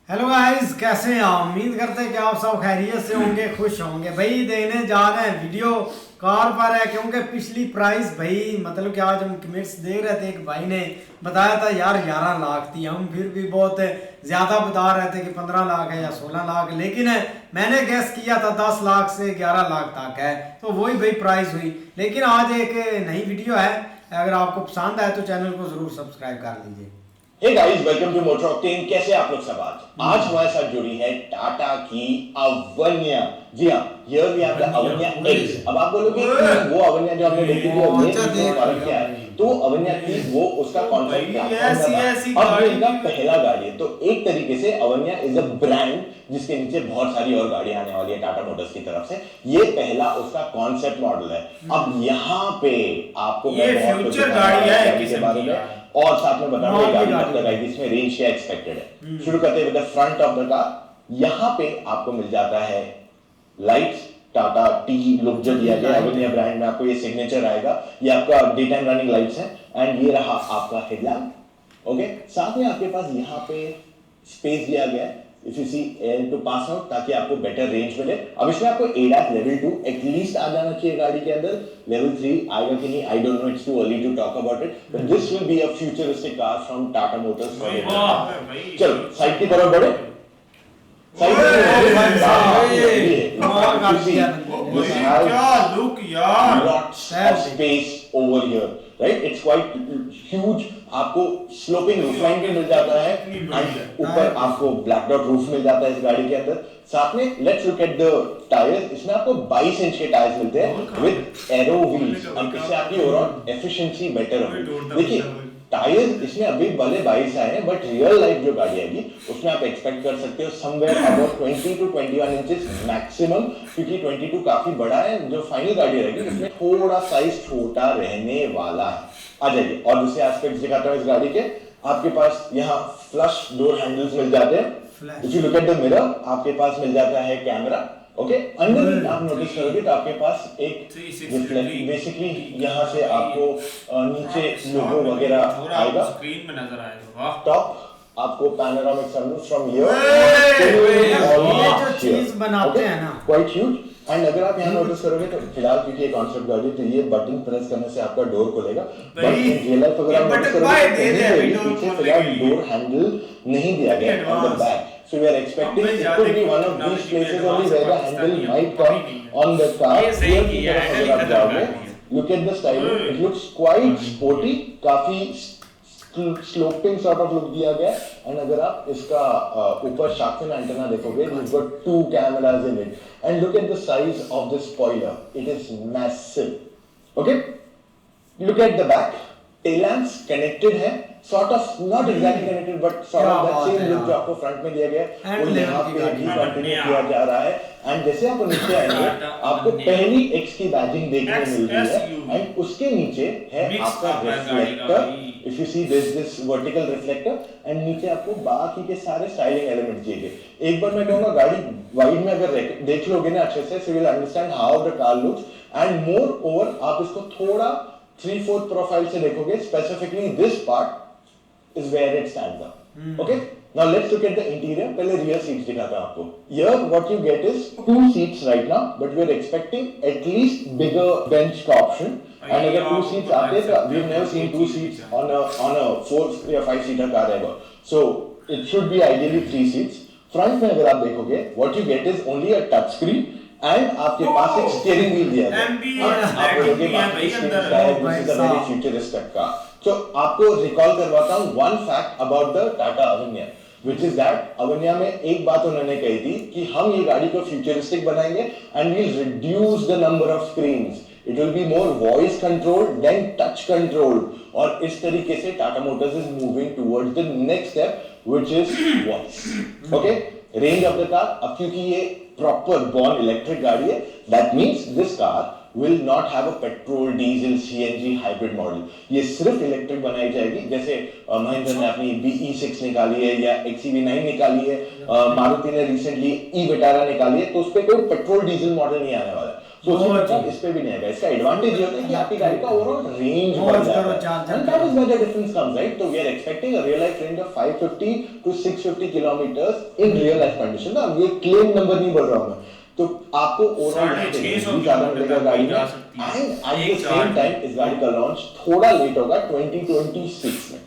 Hello guys, कैसे हैं आप? उम्मीद करते हैं कि आप सब खैरियत से होंगे, खुश होंगे। भाई देने जा रहे हैं वीडियो कार पर है, क्योंकि पिछली प्राइस भाई मतलब कि आज हम कमेंट्स देख रहे थे, एक भाई ने बताया था यार 11 लाख थी। हम फिर भी बहुत ज़्यादा बता रहे थे कि 15 लाख है या 16 लाख, लेकिन मैंने गैस किया था 10 लाख से 11 लाख तक है, तो वही भाई प्राइस हुई। लेकिन आज एक नई वीडियो है, अगर आपको पसंद आए तो चैनल को ज़रूर सब्सक्राइब कर लीजिए। Hey guys, welcome to motor octane. कैसे आप लोग सब? आज हमारे साथ जुड़ी है टाटा की अवन्या। जी हाँ, here we have the Avinya X. अब आप बोलोगे कि वो अवन्या जो हमने देखी थी और ये फर्क क्या है? तो अवन्या की वो उसका कॉन्सेप्ट क्या है? अब ये इनका पहला गाड़ी है, तो एक तरीके से अवन्या इज अ ब्रांड जिसके नीचे बहुत सारी और गाड़ियां आने वाली है टाटा मोटर्स की तरफ से। ये पहला उसका कॉन्सेप्ट मॉडल है। अब यहाँ पे आपको ये फ्यूचर गाड़ी है के बारे में और साथ में बताऊंगा गाड़ी कब तक आएगी, इसमें रेंज क्या एक्सपेक्टेड है। शुरू करते हैं with the front of the car. यहाँ पे आपको मिल जाता है लाइट्स, टाटा टी लुक जो दिया गया है अवन्या ब्रांड में, आपको ये सिग्नेचर आएगा। ये आपका डे टाइम रनिंग लाइट्स है एंड ये रहा आपका हेडलैम्प। ओके, साथ में आपके पास यहाँ पे स्पेस दिया गया है if you see air to pass out, ताकि आपको बेटर रेंज मिले। अब इसमें आपको एडीएस लेवल 2 एटलीस्ट आ जाना चाहिए गाड़ी के अंदर। लेवल 3 आएगा कि नहीं I don't know, it's too early to talk about it, but this will be a futuristic car from Tata Motors. चलो साइड की तरफ बढ़े। आपको स्लोपिंग रूफलाइन भी मिल जाता है, ऊपर आपको ब्लैक डॉट रूफ मिल जाता है इस गाड़ी के अंदर। साथ में let's look at the tyres. इसमें आपको 22 इंच के टायर्स मिलते हैं विद एरो व्हील्स, और इससे आपकी ओवरऑल एफिशिएंसी बेटर होगी। देखिए टायर इसमें अभी भले 22 आए हैं, बट रियल लाइफ जो गाड़ी आएगी उसमें आप एक्सपेक्ट कर सकते हो somewhere about 20 to 21 inches maximum, क्योंकि 22 काफी बड़ा है। जो फाइनल गाड़ी रहेगी उसमें थोड़ा साइज छोटा रहने वाला है। आ जाइए और दूसरे एस्पेक्ट्स दिखाता हूं इस गाड़ी के। आपके पास यहाँ फ्लश डोर हैंडल्स मिल जाते हैं। If you look at the mirror, आपके पास मिल जाता है कैमरा। ओके, अंदर आप नोटिस करोगे तो आपके पास एक रिफ्लेक्ट, बेसिकली यहाँ से आपको नीचे लोगो वगैरह आएगा, स्क्रीन में नजर आएगा। टॉप आपको पैनोरामिक सनरूफ फ्रॉम हियर जो चीज बनाते हैं ना, क्वाइट ह्यूज। एंड अगर आप यहाँ नोटिस करोगे तो फिलहाल क्योंकि ये कॉन्सेप्ट गाड़ी, तो ये बटन प्रेस करने से आपका डोर खुलेगा, बट इन रियल लाइफ अगर आप नोटिस करोगे तो पीछे फिलहाल डोर हैंडल नहीं दिया गया on the back. So we are expecting it could be one of these places only where the handle might come on the car. Look at the styling, it looks quite sporty, काफी sloping sort of look दिया गया। and अगर आप इसका ऊपर shark fin antenna देखोगे, you've got 2 cameras in it, and look at the size of the spoiler, it is massive. Okay, look at the back, tail lamps connected है, sort of not exactly connected but sort of that same look जो आपको front में दिया गया है वो यहाँ पे भी कंटिन्यू किया जा रहा है। एंड जैसे आप नीचे आएंगे आपको पहली एक्स की बैजिंग देखने मिल रही है, एंड उसके नीचे है आपका reflector. If you see this vertical reflector, and नीचे आपको बाकी के सारे स्टाइलिंग एलिमेंट चाहिए। एक बार मैं कहूँगा गाड़ी वाइड में अगर देख लोगे ना अच्छे से, so you will understand how the car looks. And more over आप इसको थोड़ा 3/4 प्रोफाइल से देखोगे, specifically this part is where it stands up. Okay, now let's look at the interior. पहले rear seats दिखाता हूँ आपको। Here what you get is 2 seats right now, but we are expecting at least bigger bench का option. And अगर 2 seats आते तो we've never seen 2 seats on a 4 या 5 seater car ever. So it should be ideally 3 seats. Front में अगर आप देखोगे, what you get is only a touch screen. And आपके पास एक स्टीयरिंग व्हील दिया गया है, फ्यूचरिस्टिक का। तो आपको रिकॉल करवाता हूँ one fact about the Tata Avinya, which is that Avinya में एक बात उन्होंने कही थी कि हम ये गाड़ी को फ्यूचरिस्टिक बनाएंगे and we'll reduce the number of screens. It will be more voice controlled than touch controlled. और इस तरीके से Tata Motors is moving towards the next step, which is voice. Okay? Range of the car, अब क्योंकि ये proper born electric गाड़ी है, that means this car will not have a petrol, diesel, CNG hybrid model. ये सिर्फ electric बनाई जाएगी। जैसे महिंद्रा ने अपनी BE6 निकाली है या XEV9 निकाली है, मारुति ने रिसेंटली ई विटारा निकाली है, तो उस पे कोई पेट्रोल डीजल मॉडल नहीं आने वाला। सो उसी प्रकार इस पे भी नहीं आएगा। इसका एडवांटेज ये होता है कि आपकी गाड़ी का ओवरऑल रेंज बढ़ जाता है, and that is where the difference comes, right? तो we are expecting a real life range of 550 to 650 kilometres in real life condition. ना ये क्लेम नंबर नहीं बोल रहा हूं मैं, तो आपको ओवरऑल ज्यादा मिलेगा गाड़ी में। And at the same time इस गाड़ी का लॉन्च थोड़ा लेट होगा 2026 में।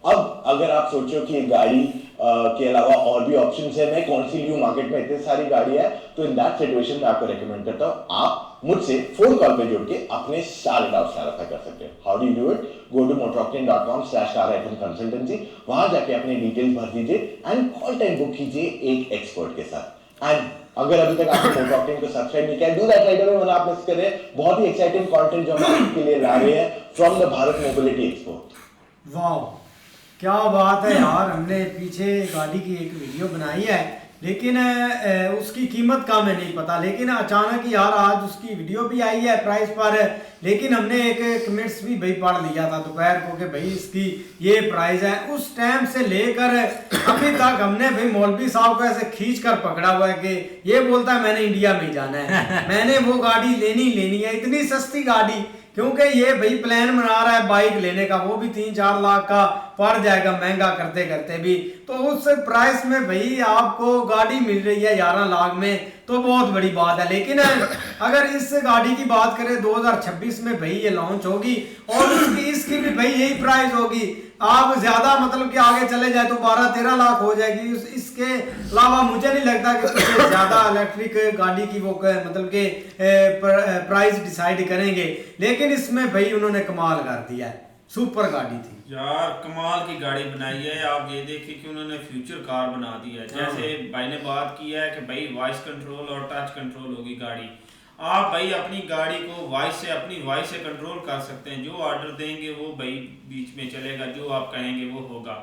अब अगर आप सोचो कि गाड़ी के अलावा और भी ऑप्शंस है, मैं कौन सी लूं, मार्केट में इतनी सारी गाड़ी है, तो इन दैट सिचुएशन में आपको रेकमेंड करता हूं आप मुझसे फोन कॉल पे जुड़ के अपने सारे डाउट्स क्लैरिफाई कर सकते हैं। How do you do it? Go to motoroctane.com/car-consultancy, वहां जाके अपने डिटेल्स भर दीजिए एंड कॉल टाइम बुक कीजिए एक एक्सपर्ट के साथ। एंड अगर अभी तक आपने मोटरऑक्टेन को सब्सक्राइब नहीं किया, डू दैट राइट अवे वरना आप मिस कर रहे हैं बहुत ही एक्साइटिंग कंटेंट जो हम आपके लिए ला रहे हैं from the Bharat mobility expo. वाह क्या बात है यार, हमने पीछे गाड़ी की एक वीडियो बनाई है, लेकिन उसकी कीमत का हमें नहीं पता, लेकिन अचानक यार आज उसकी वीडियो भी आई है प्राइस पर, लेकिन हमने एक कमेंट्स भी भाई पढ़ लिया था दोपहर को कि भाई इसकी ये प्राइस है। उस टाइम से लेकर अभी तक हमने भाई मौलवी साहब को ऐसे खींच कर पकड़ा हुआ है कि ये बोलता है मैंने इंडिया में जाना है, मैंने वो गाड़ी लेनी है, इतनी सस्ती गाड़ी, क्योंकि ये भाई प्लान बना रहा है बाइक लेने का, वो भी 3-4 लाख का पड़ जाएगा महंगा करते करते भी। तो उस प्राइस में भाई आपको गाड़ी मिल रही है 11 लाख में, तो बहुत बड़ी बात है। लेकिन अगर इस गाड़ी की बात करें 2026 में भाई ये लॉन्च होगी और इसकी भी भाई यही प्राइस होगी। आप ज्यादा मतलब कि आगे चले जाए तो 12-13 लाख हो जाएगी। इसके अलावा मुझे नहीं लगता कि कुछ ज्यादा इलेक्ट्रिक गाड़ी की वो मतलब कि प्राइस डिसाइड करेंगे, लेकिन इसमें भाई उन्होंने कमाल कर दिया है, सुपर गाड़ी थी यार, कमाल की गाड़ी बनाई है। आप ये देखिए कि उन्होंने फ्यूचर कार बना दी है। जैसे भाई ने बात की है कि भाई वॉइस कंट्रोल और टच कंट्रोल होगी गाड़ी, आप भाई अपनी गाड़ी को अपनी वॉइस से कंट्रोल कर सकते हैं। जो ऑर्डर देंगे वो भाई बीच में चलेगा, जो आप कहेंगे वो होगा,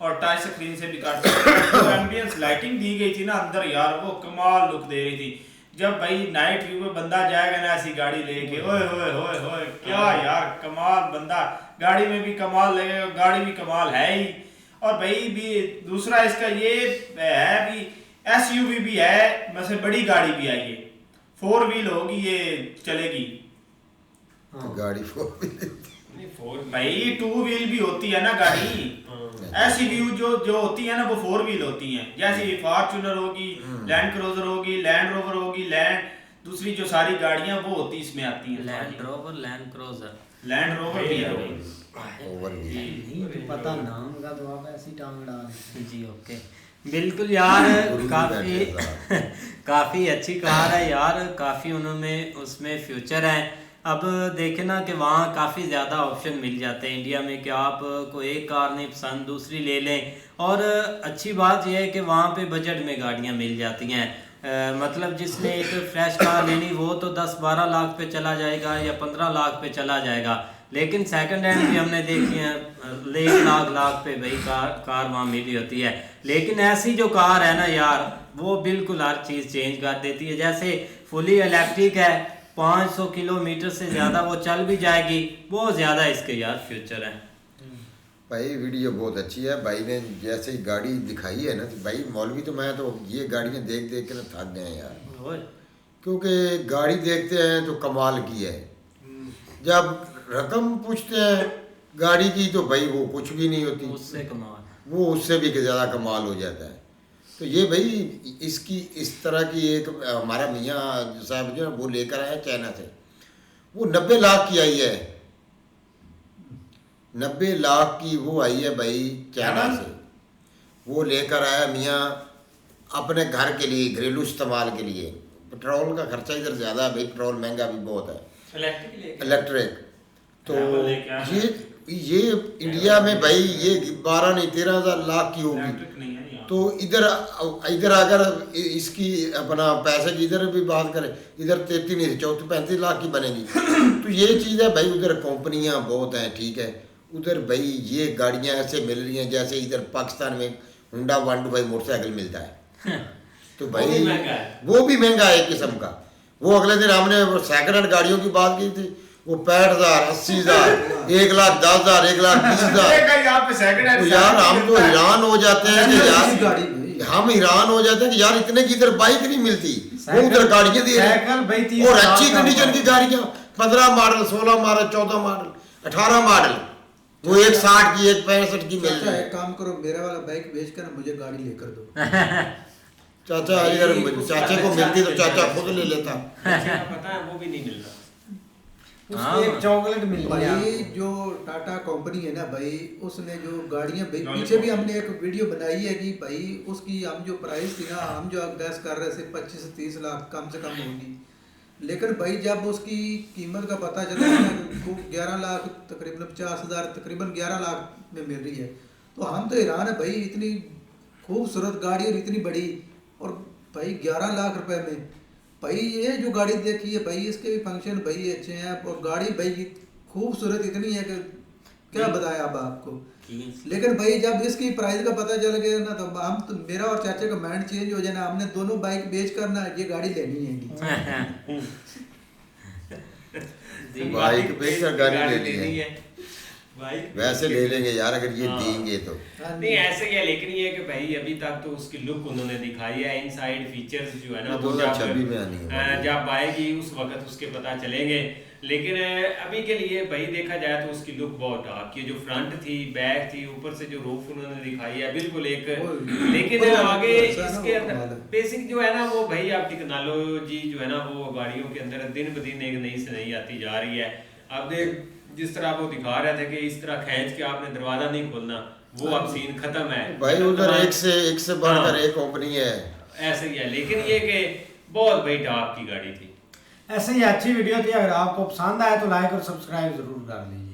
और टच स्क्रीन से भी कर सकते हैं। जो एम्बियंस लाइटिंग दी गई थी ना अंदर यार, वो कमाल लुक दे रही थी। जब भाई नाइट व्यू में बंदा जाएगा ना ऐसी गाड़ी लेके, ओए होए होए होए क्या यार कमाल, बंदा गाड़ी में भी कमाल लगेगा, गाड़ी भी कमाल है ही। और भाई भी दूसरा इसका ये है भी एसयूवी भी है, मतलब बड़ी गाड़ी भी है, ये 4 व्हील होगी, ये चलेगी। तो गाड़ी 4 व्हील भाई 2 व्हील भी होती है ना गाड़ी, ऐसी व्यू जो होती है ना वो 4 व्हील होती हैं। जैसे फॉर्च्यूनर होगी, लैंड क्रूजर होगी, लैंड रोवर होगी, दूसरी जो सारी गाड़ियां वो होती इसमें आती हैं। Land rover, land cruiser, land rover भी है ओवर नहीं तो पता नाम का तो आप ऐसी टांग डाल जी। ओके बिल्कुल यार, काफ़ी अच्छी कार है यार, काफ़ी उन्होंने उसमें फ्यूचर है। अब देखे ना कि वहाँ काफ़ी ज़्यादा ऑप्शन मिल जाते हैं इंडिया में कि आप को एक कार नहीं पसंद दूसरी ले लें, और अच्छी बात यह है कि वहाँ पे बजट में गाड़ियाँ मिल जाती हैं। मतलब जिसने एक फ्रेश कार लेनी वो तो 10-12 लाख पे चला जाएगा या 15 लाख पे चला जाएगा, लेकिन सेकंड हैंड भी हमने देखी हैं 1 लाख पे भाई कार वहाँ मिली होती है। लेकिन ऐसी जो कार है ना यार, वो बिल्कुल हर चीज़ चेंज कर देती है। जैसे फुली इलेक्ट्रिक है, 500 किलोमीटर से ज़्यादा वो चल भी जाएगी, बहुत ज़्यादा इसके यार फ्यूचर है। भाई वीडियो बहुत अच्छी है, भाई ने जैसे ही गाड़ी दिखाई है ना, तो भाई मौलवी तो मैं तो ये गाड़ियाँ देख देख के ना थक गए यार, क्योंकि गाड़ी देखते हैं तो कमाल की है, जब रकम पूछते हैं गाड़ी की तो भाई वो कुछ भी नहीं होती, उससे कमाल, वो उससे भी ज़्यादा कमाल हो जाता है। तो ये भाई इसकी इस तरह की एक हमारा मियाँ साहब जो है वो लेकर आए चाइना से, वो 90 लाख की आई है, 90 लाख की वो आई है भाई चाइना से। वो लेकर आया मियाँ अपने घर के लिए, घरेलू इस्तेमाल के लिए। पेट्रोल का खर्चा इधर ज़्यादा है भाई, पेट्रोल महंगा भी बहुत है, इलेक्ट्रिक। तो ये इंडिया में भाई ये 12 नहीं 13,000 लाख की होगी। तो इधर अगर इसकी अपना पैसे की इधर भी बात करें, इधर 33 नहीं 34-35 लाख की बनेगी। तो ये चीज़ है भाई, उधर कंपनियां बहुत हैं, ठीक है, उधर भाई ये गाड़ियां ऐसे मिल रही हैं जैसे इधर पाकिस्तान में होंडा 125 मोटरसाइकिल मिलता है। तो भाई वो भी महंगा है एक किस्म का। वो अगले दिन हमने सेकंड हैंड गाड़ियों की बात की थी, वो 65,000, 80,000, 1,10,000, 1,20,000। तो यार हम तो हैरान हो जाते हैं कि यार हम हैरान हो जाते हैं कि यार इतने की इधर बाइक नहीं मिलती। वो उधर गाड़ियां दे रहे साइकिल भाई हैं 30 और साल अच्छी का कंडीशन की गाड़ियां 15 मॉडल 16 मॉडल 14 मॉडल 18 मॉडल वो एक 60 की एक 65 की मिल चाचा रही एक काम करो, मेरा वाला बाइक बेच कर मुझे गाड़ी लेकर दो। चाचा अगर चाचे को मिलती तो चाचा खुद ले लेता। पता है वो भी नहीं मिल रहा। उसकी एक चॉकलेट मिल रही भाई है जो टाटा कंपनी है ना भाई, उसने जो गाड़ियां Lollipop। पीछे भी हमने एक वीडियो बनाई है कि भाई उसकी हम जो प्राइस थी ना, हम जो गैस कर रहे थे 25 से 30 लाख कम से कम होगी, लेकिन भाई जब उसकी कीमत का पता चला ना, वो 11 लाख तकरीबन 50,000 तकरीबन 11 लाख में मिल रही है, तो हम तो हैरान है भाई, इतनी खूबसूरत गाड़ी और इतनी बड़ी, और भाई 11 लाख रुपए में। भाई ये जो गाड़ी देखी है भाई, इसके भी फंक्शन भाई अच्छे हैं, और गाड़ी भाई खूबसूरत इतनी है कि क्या बताया अब आपको। लेकिन भाई जब इसकी प्राइस का पता चल गया ना, तो हम तो मेरा और चाचा का माइंड चेंज हो जाना, हमने दोनों बाइक बेच कर ना ये गाड़ी लेनी है। बाइक बेच कर गाड़ी लेनी है, भाई वैसे ले लेंगे यार अगर ये देंगे तो। नहीं ऐसे ही है, लेकिन ये कि भाई अभी तक तो उसकी लुक उन्होंने दिखाई है, इनसाइड फीचर्स जो है ना वो 2026 में आनी है। जब आएगी उस वक्त उसके पता चलेंगे, लेकिन अभी के लिए भाई देखा जाए तो उसकी लुक बहुत डार्क की, जो फ्रंट थी, बैक थी, ऊपर से जो रूफ उन्होंने दिखाई है बिल्कुल एक, लेकिन आगे इसके अंदर बेसिक जो है ना वो भाई आप टेक्नोलॉजी जो है ना वो गाड़ियों के अंदर दिन ब दिन एक नई से नई आती जा रही है। अब देख जिस तरह वो दिखा रहे थे कि इस तरह खींच के आपने दरवाजा नहीं खोलना, वो अब सीन खत्म है भाई उधर एक से बढ़कर एक कंपनी है, ऐसे ही है। लेकिन ये कि बहुत भाई डार्क की गाड़ी थी। ऐसे ही अच्छी वीडियो थी, अगर आपको पसंद आए तो लाइक और सब्सक्राइब जरूर कर लीजिए।